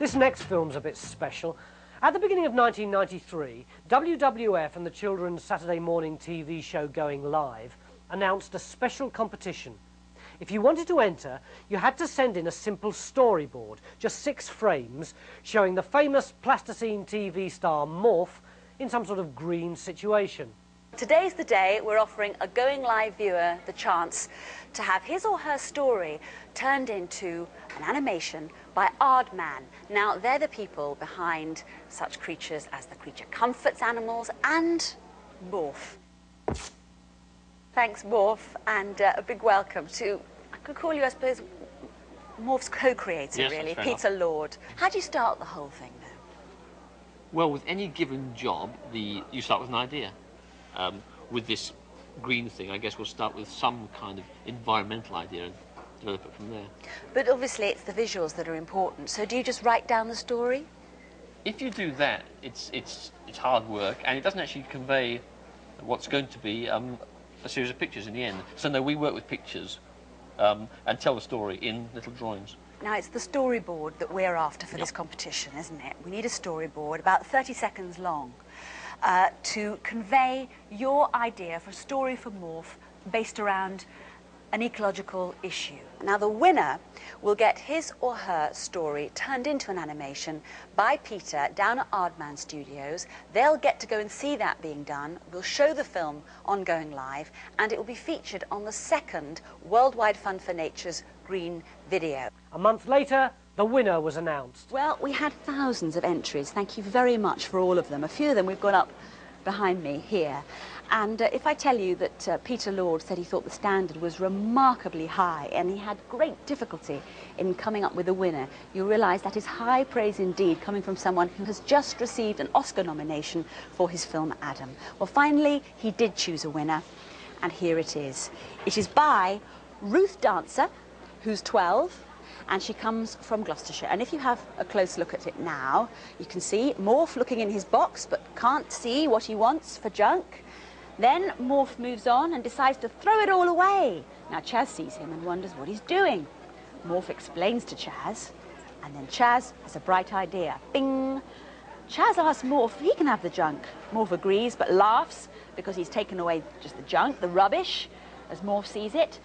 This next film's a bit special. At the beginning of 1993, WWF and the children's Saturday morning TV show Going Live announced a special competition. If you wanted to enter, you had to send in a simple storyboard, just 6 frames, showing the famous plasticine TV star Morph in some sort of green situation. Today's the day we're offering a Going Live viewer the chance to have his or her story turned into an animation by Aardman. Now, they're the people behind such creatures as the Creature Comforts animals and Morph. Thanks, Morph, and a big welcome to, I could call you, I suppose, Morph's co-creator, yes, really, Peter Lord. How do you start the whole thing, though? Well, with any given job, you start with an idea. With this green thing, I guess we'll start with some kind of environmental idea and develop it from there. But obviously it's the visuals that are important, so do you just write down the story? If you do that, it's hard work, and it doesn't actually convey what's going to be a series of pictures in the end. So no, we work with pictures and tell the story in little drawings. Now, it's the storyboard that we're after for this competition, isn't it? We need a storyboard about 30 seconds long to convey your idea for a story for Morph based around an ecological issue. Now, the winner will get his or her story turned into an animation by Peter down at Aardman Studios. They'll get to go and see that being done. We'll show the film on Going Live, and it will be featured on the 2nd Worldwide Fund for Nature's Green Video. A month later, the winner was announced. Well, we had thousands of entries. Thank you very much for all of them. A few of them we've got up behind me here. And if I tell you that Peter Lord said he thought the standard was remarkably high and he had great difficulty in coming up with a winner, you realise that is high praise indeed, coming from someone who has just received an Oscar nomination for his film Adam. Well, finally, he did choose a winner, and here it is. It is by Ruth Dancer, who's 12, and she comes from Gloucestershire. And if you have a close look at it now, you can see Morph looking in his box but can't see what he wants for junk. Then Morph moves on and decides to throw it all away. Now Chaz sees him and wonders what he's doing. Morph explains to Chaz, and then Chaz has a bright idea. Bing! Chaz asks Morph if he can have the junk. Morph agrees but laughs because he's taken away just the junk, the rubbish, as Morph sees it.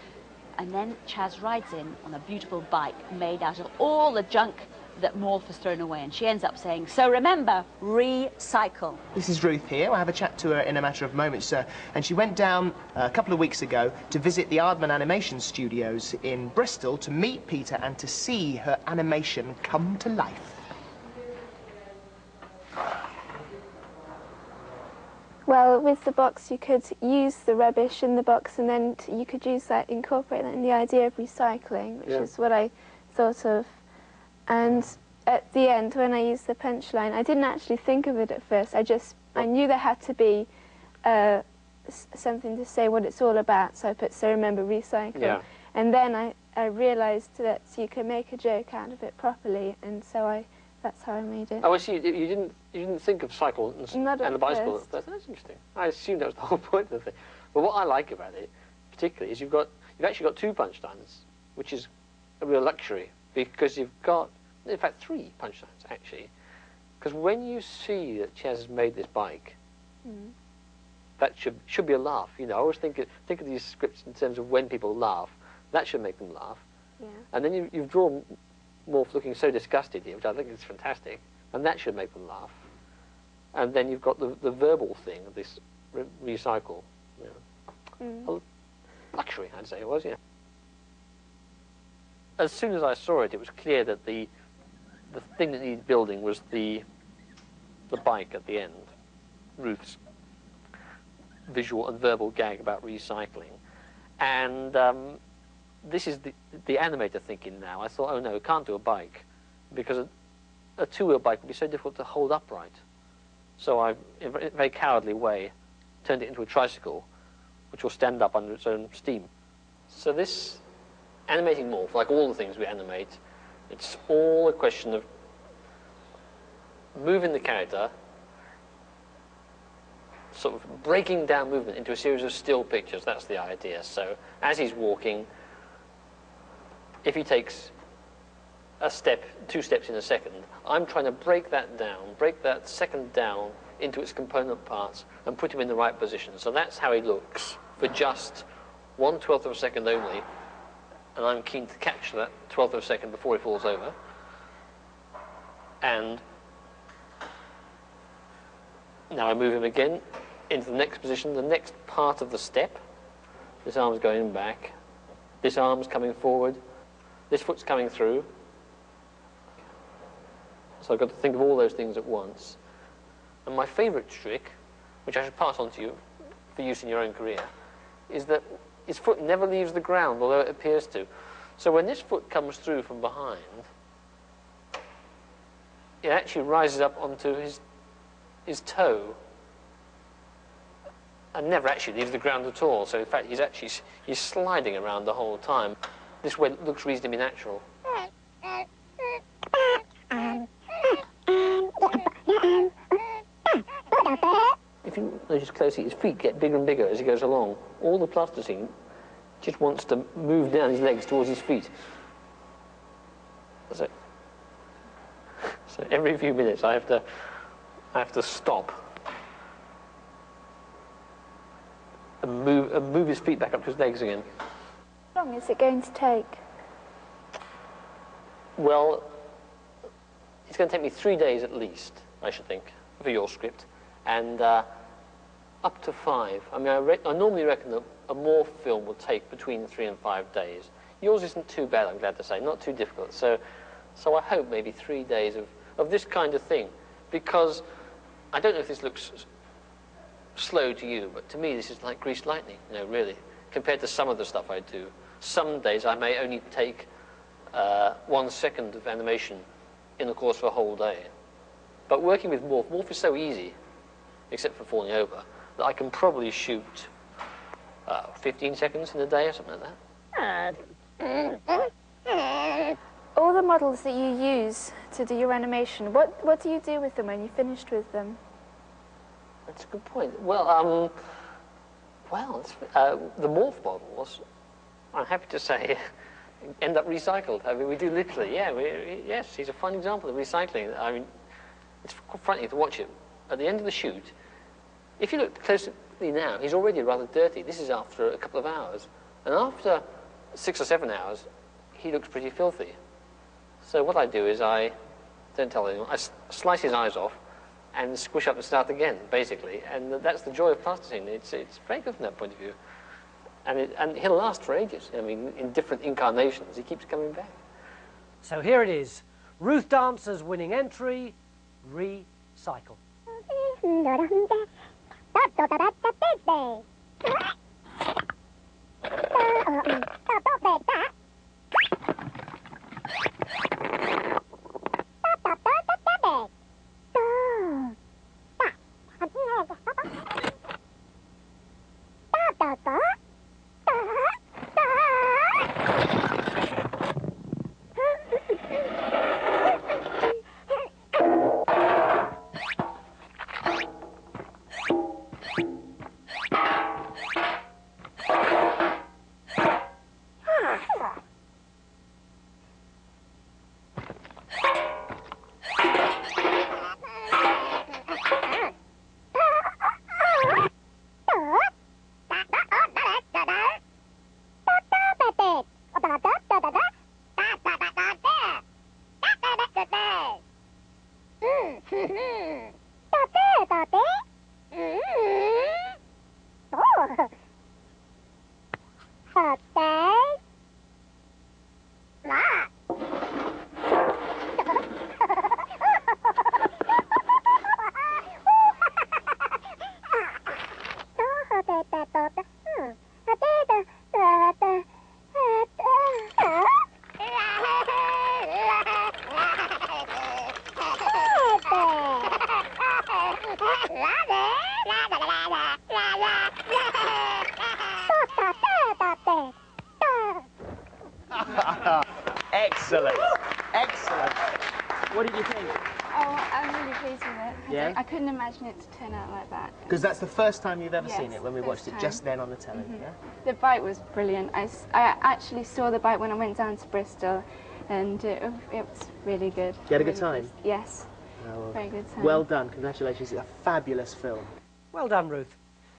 And then Chaz rides in on a beautiful bike made out of all the junk that Morph has thrown away. And she ends up saying, so remember, recycle. This is Ruth here. I'll have a chat to her in a matter of moments, sir. And she went down a couple of weeks ago to visit the Aardman Animations studios in Bristol to meet Peter and to see her animation come to life. Well, with the box you could use the rubbish in the box and then you could use that, incorporate that in the idea of recycling, which is what I thought of. And at the end, when I used the punchline, I didn't actually think of it at first. I knew there had to be something to say what it's all about, so I put "so remember recycle." Yeah. And then I realised that you can make a joke out of it properly, and so that's how I made it. Oh, I see. You didn't think of cycle and the bicycle. That's interesting. I assumed that was the whole point of the thing. But what I like about it, particularly, is you've actually got 2 punchlines, which is a real luxury, because you've got, in fact, 3 punchlines actually. Because when you see that Chaz has made this bike, that should be a laugh. You know, I always think of these scripts in terms of when people laugh. That should make them laugh. Yeah. And then you've drawn Morph looking so disgusted here, which I think is fantastic, and that should make them laugh. And then you've got the verbal thing of this recycle. You know. Luxury, I'd say it was, yeah. As soon as I saw it, it was clear that the thing that needed building was the bike at the end, Ruth's visual and verbal gag about recycling. And this is the animator thinking now. I thought, oh no, can't do a bike, because a 2-wheel bike would be so difficult to hold upright. So I, in a very cowardly way, turned it into a tricycle, which will stand up under its own steam. So this animating Morph, like all the things we animate, it's all a question of moving the character, sort of breaking down movement into a series of still pictures. That's the idea. So as he's walking, if he takes a step, 2 steps in a second. I'm trying to break that second down into its component parts and put him in the right position. So that's how he looks for just 1/12 of a second only. And I'm keen to catch that 1/12 of a second before he falls over. And now I move him again into the next position, the next part of the step. This arm's going back, this arm's coming forward, this foot's coming through. So I've got to think of all those things at once. And my favourite trick, which I should pass on to you for use in your own career, is that his foot never leaves the ground, although it appears to. So when this foot comes through from behind, it actually rises up onto his toe and never actually leaves the ground at all. So in fact, he's sliding around the whole time. This way it looks reasonably natural. If you notice closely, his feet get bigger and bigger as he goes along. All the plasticine just wants to move down his legs towards his feet. So every few minutes I have to stop and move his feet back up to his legs again. How long is it going to take? Well, it's going to take me 3 days at least, I should think, for your script, and up to 5. I mean, I normally reckon that a Morph film will take between 3 and 5 days. Yours isn't too bad, I'm glad to say, not too difficult. So I hope maybe 3 days of this kind of thing, because I don't know if this looks slow to you, but to me this is like greased lightning, you know, really, compared to some of the stuff I do. Some days I may only take 1 second of animation in the course of a whole day. But working with Morph is so easy, except for falling over, that I can probably shoot 15 seconds in a day or something like that. All the models that you use to do your animation, what do you do with them when you're finished with them? That's a good point. Well, the Morph models, I'm happy to say, end up recycled. I mean, we do literally, yeah. Yes, he's a fine example of recycling. I mean, it's frightening to watch him. At the end of the shoot, if you look closely now, he's already rather dirty. This is after a couple of hours. And after 6 or 7 hours, he looks pretty filthy. So what I do is I don't tell anyone. I slice his eyes off and squish up and start again, basically. And that's the joy of plasticine. It's very good from that point of view. And he'll last for ages. I mean, in different incarnations, he keeps coming back. So here it is. Ruth Dancer's winning entry, Recycle. Excellent. Excellent. What did you think? Oh, I'm really pleased with it. Yeah? I couldn't imagine it to turn out like that. Because that's the first time you've ever Yes, seen it, when we first watched it time. just then on the telly, yeah? The bite was brilliant. I actually saw the bite when I went down to Bristol, and it was really good. You had a good time? Yes, Oh, well, very good time. well done, congratulations, it's a fabulous film. Well done, Ruth.